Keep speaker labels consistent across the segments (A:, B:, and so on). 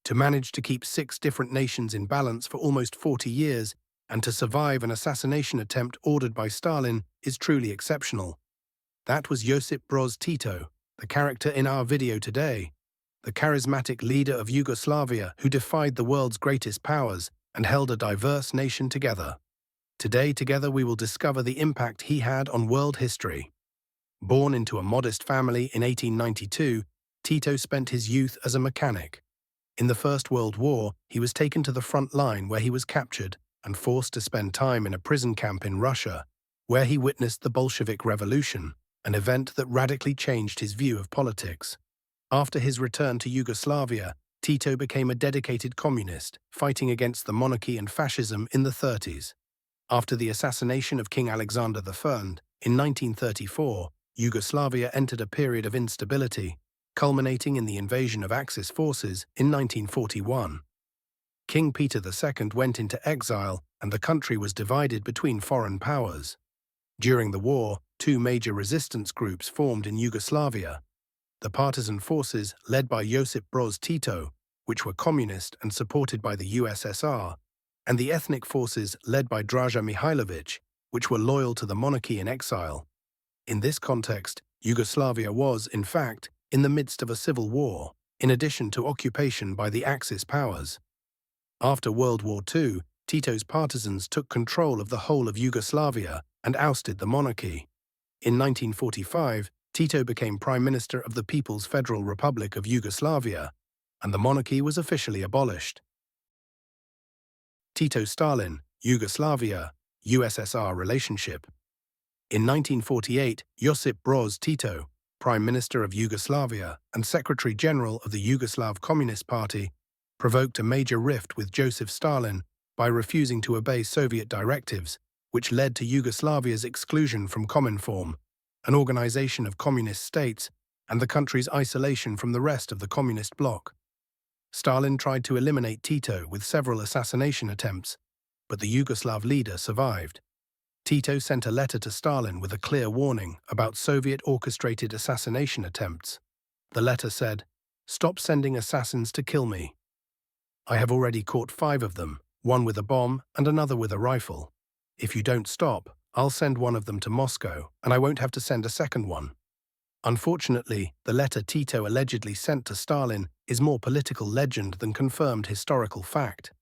A: To manage to keep 6 different nations in balance for almost 40 years and to survive an assassination attempt ordered by Stalin is truly exceptional. That was Josip Broz Tito, the character in our video today, the charismatic leader of Yugoslavia who defied the world's greatest powers and held a diverse nation together. Today, together, we will discover the impact he had on world history. Born into a modest family in 1892, Tito spent his youth as a mechanic. In the First World War, he was taken to the front line where he was captured and forced to spend time in a prison camp in Russia, where he witnessed the Bolshevik Revolution, an event that radically changed his view of politics. After his return to Yugoslavia, Tito became a dedicated communist, fighting against the monarchy and fascism in the 30s. After the assassination of King Alexander I in 1934, Yugoslavia entered a period of instability, culminating in the invasion of Axis forces in 1941. King Peter II went into exile and the country was divided between foreign powers. During the war, 2 major resistance groups formed in Yugoslavia: the partisan forces led by Josip Broz Tito, which were communist and supported by the USSR, and the ethnic forces led by Draža Mihailović, which were loyal to the monarchy in exile. In this context, Yugoslavia was, in fact, in the midst of a civil war, in addition to occupation by the Axis powers. After World War II, Tito's partisans took control of the whole of Yugoslavia and ousted the monarchy. In 1945, Tito became Prime Minister of the People's Federal Republic of Yugoslavia, and the monarchy was officially abolished. Tito-Stalin, Yugoslavia, USSR relationship. In 1948, Josip Broz Tito, Prime Minister of Yugoslavia and Secretary General of the Yugoslav Communist Party, provoked a major rift with Joseph Stalin by refusing to obey Soviet directives, which led to Yugoslavia's exclusion from Cominform, an organization of communist states, and the country's isolation from the rest of the communist bloc. Stalin tried to eliminate Tito with several assassination attempts, but the Yugoslav leader survived. Tito sent a letter to Stalin with a clear warning about Soviet-orchestrated assassination attempts. The letter said, "Stop sending assassins to kill me. I have already caught 5 of them, one with a bomb and another with a rifle. If you don't stop, I'll send one of them to Moscow, and I won't have to send a second one." Unfortunately, the letter Tito allegedly sent to Stalin is more political legend than confirmed historical fact.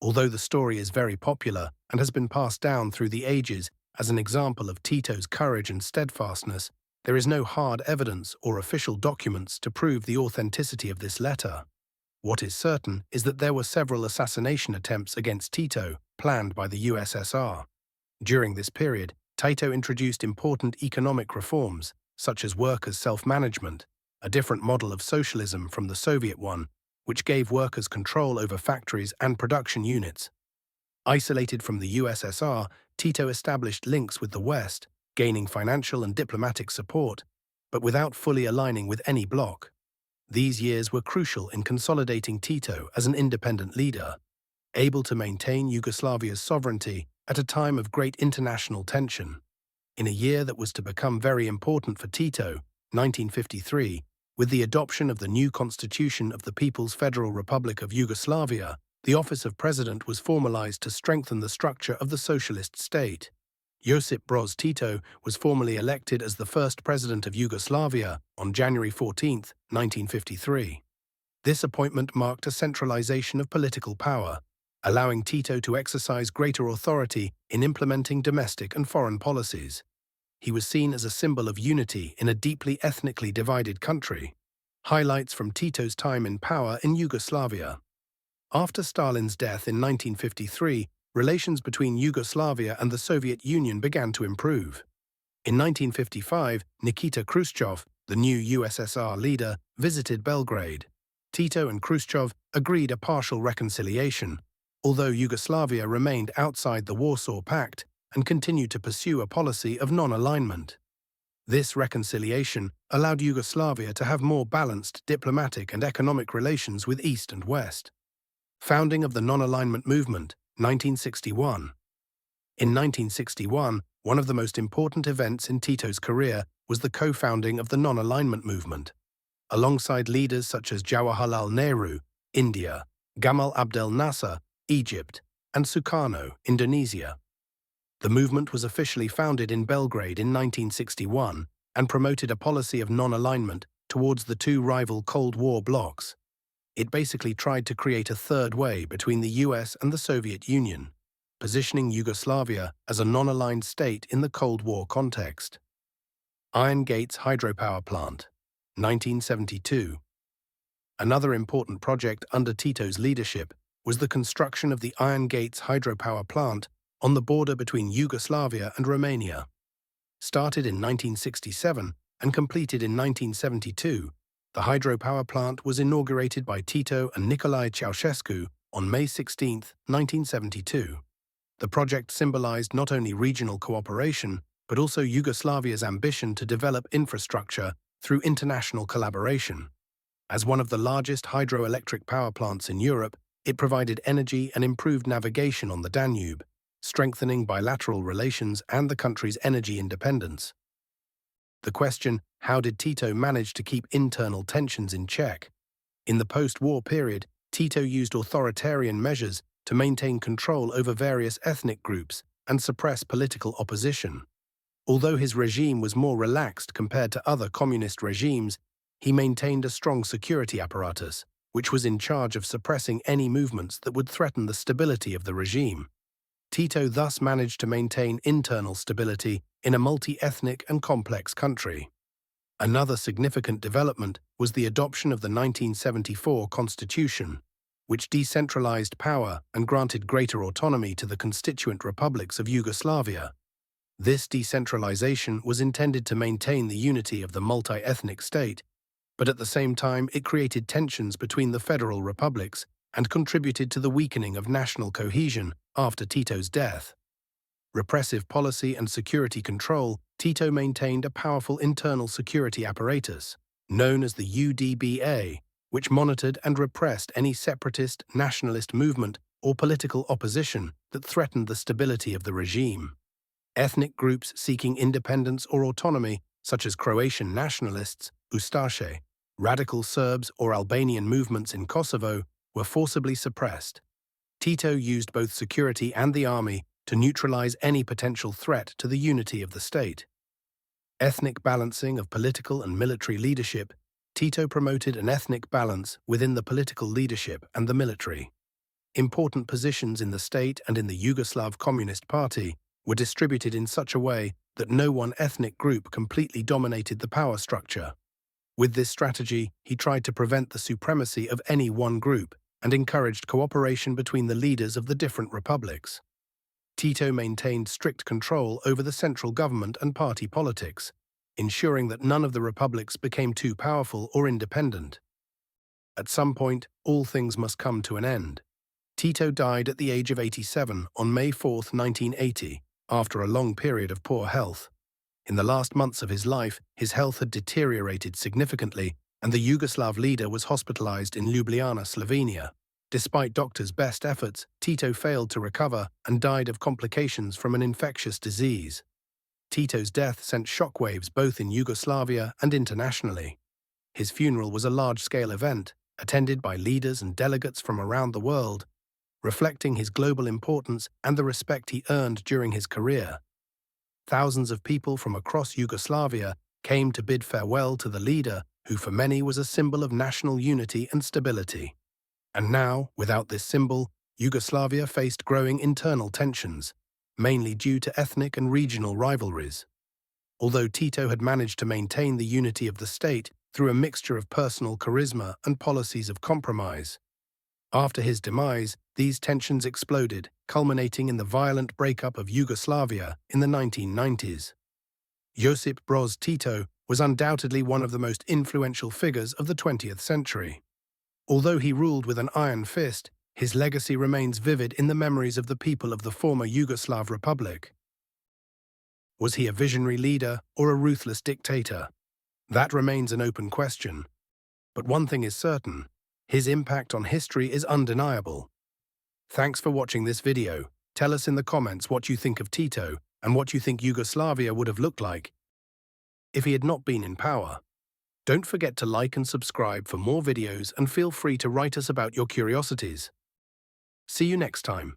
A: Although the story is very popular and has been passed down through the ages as an example of Tito's courage and steadfastness, there is no hard evidence or official documents to prove the authenticity of this letter. What is certain is that there were several assassination attempts against Tito planned by the USSR. During this period, Tito introduced important economic reforms, such as workers' self-management, a different model of socialism from the Soviet one, which gave workers control over factories and production units. Isolated from the USSR, Tito established links with the West, gaining financial and diplomatic support, but without fully aligning with any bloc. These years were crucial in consolidating Tito as an independent leader, able to maintain Yugoslavia's sovereignty at a time of great international tension. In a year that was to become very important for Tito, 1953, with the adoption of the new Constitution of the People's Federal Republic of Yugoslavia, the office of president was formalized to strengthen the structure of the socialist state. Josip Broz Tito was formally elected as the first president of Yugoslavia on January 14, 1953. This appointment marked a centralization of political power, allowing Tito to exercise greater authority in implementing domestic and foreign policies. He was seen as a symbol of unity in a deeply ethnically divided country. Highlights from Tito's time in power in Yugoslavia. After Stalin's death in 1953, relations between Yugoslavia and the Soviet Union began to improve. In 1955, Nikita Khrushchev, the new USSR leader, visited Belgrade. Tito and Khrushchev agreed a partial reconciliation, although Yugoslavia remained outside the Warsaw Pact and continued to pursue a policy of non-alignment. This reconciliation allowed Yugoslavia to have more balanced diplomatic and economic relations with East and West. Founding of the non-alignment movement, 1961. In 1961, one of the most important events in Tito's career was the co-founding of the non-alignment movement. Alongside leaders such as Jawaharlal Nehru, India, Gamal Abdel Nasser, Egypt, and Sukarno, Indonesia. The movement was officially founded in Belgrade in 1961 and promoted a policy of non-alignment towards the two rival Cold War blocs. It basically tried to create a third way between the US and the Soviet Union, positioning Yugoslavia as a non-aligned state in the Cold War context. Iron Gates Hydropower Plant, 1972. Another important project under Tito's leadership was the construction of the Iron Gates hydropower plant on the border between Yugoslavia and Romania. Started in 1967 and completed in 1972, the hydropower plant was inaugurated by Tito and Nicolae Ceausescu on May 16, 1972. The project symbolized not only regional cooperation, but also Yugoslavia's ambition to develop infrastructure through international collaboration. As one of the largest hydroelectric power plants in Europe, it provided energy and improved navigation on the Danube, strengthening bilateral relations and the country's energy independence. The question, how did Tito manage to keep internal tensions in check? In the post-war period, Tito used authoritarian measures to maintain control over various ethnic groups and suppress political opposition. Although his regime was more relaxed compared to other communist regimes, he maintained a strong security apparatus, which was in charge of suppressing any movements that would threaten the stability of the regime. Tito thus managed to maintain internal stability in a multi-ethnic and complex country. Another significant development was the adoption of the 1974 Constitution, which decentralized power and granted greater autonomy to the constituent republics of Yugoslavia. This decentralization was intended to maintain the unity of the multi-ethnic state, but at the same time it created tensions between the federal republics and contributed to the weakening of national cohesion after Tito's death. Repressive policy and security control, Tito maintained a powerful internal security apparatus, known as the UDBA, which monitored and repressed any separatist, nationalist movement or political opposition that threatened the stability of the regime. Ethnic groups seeking independence or autonomy, such as Croatian nationalists, Ustaše, radical Serbs or Albanian movements in Kosovo, were forcibly suppressed. Tito used both security and the army to neutralize any potential threat to the unity of the state. Ethnic balancing of political and military leadership, Tito promoted an ethnic balance within the political leadership and the military. Important positions in the state and in the Yugoslav Communist Party were distributed in such a way that no one ethnic group completely dominated the power structure. With this strategy, he tried to prevent the supremacy of any one group and encouraged cooperation between the leaders of the different republics. Tito maintained strict control over the central government and party politics, ensuring that none of the republics became too powerful or independent. At some point, all things must come to an end. Tito died at the age of 87 on May 4, 1980, after a long period of poor health. In the last months of his life, his health had deteriorated significantly, and the Yugoslav leader was hospitalized in Ljubljana, Slovenia. Despite doctors' best efforts, Tito failed to recover and died of complications from an infectious disease. Tito's death sent shockwaves both in Yugoslavia and internationally. His funeral was a large-scale event, attended by leaders and delegates from around the world, reflecting his global importance and the respect he earned during his career. Thousands of people from across Yugoslavia came to bid farewell to the leader who for many was a symbol of national unity and stability. And now, without this symbol, Yugoslavia faced growing internal tensions, mainly due to ethnic and regional rivalries. Although Tito had managed to maintain the unity of the state through a mixture of personal charisma and policies of compromise, after his demise, these tensions exploded, culminating in the violent breakup of Yugoslavia in the 1990s. Josip Broz Tito was undoubtedly one of the most influential figures of the 20th century. Although he ruled with an iron fist, his legacy remains vivid in the memories of the people of the former Yugoslav Republic. Was he a visionary leader or a ruthless dictator? That remains an open question. But one thing is certain: his impact on history is undeniable. Thanks for watching this video. Tell us in the comments what you think of Tito and what you think Yugoslavia would have looked like if he had not been in power. Don't forget to like and subscribe for more videos, and feel free to write us about your curiosities. See you next time.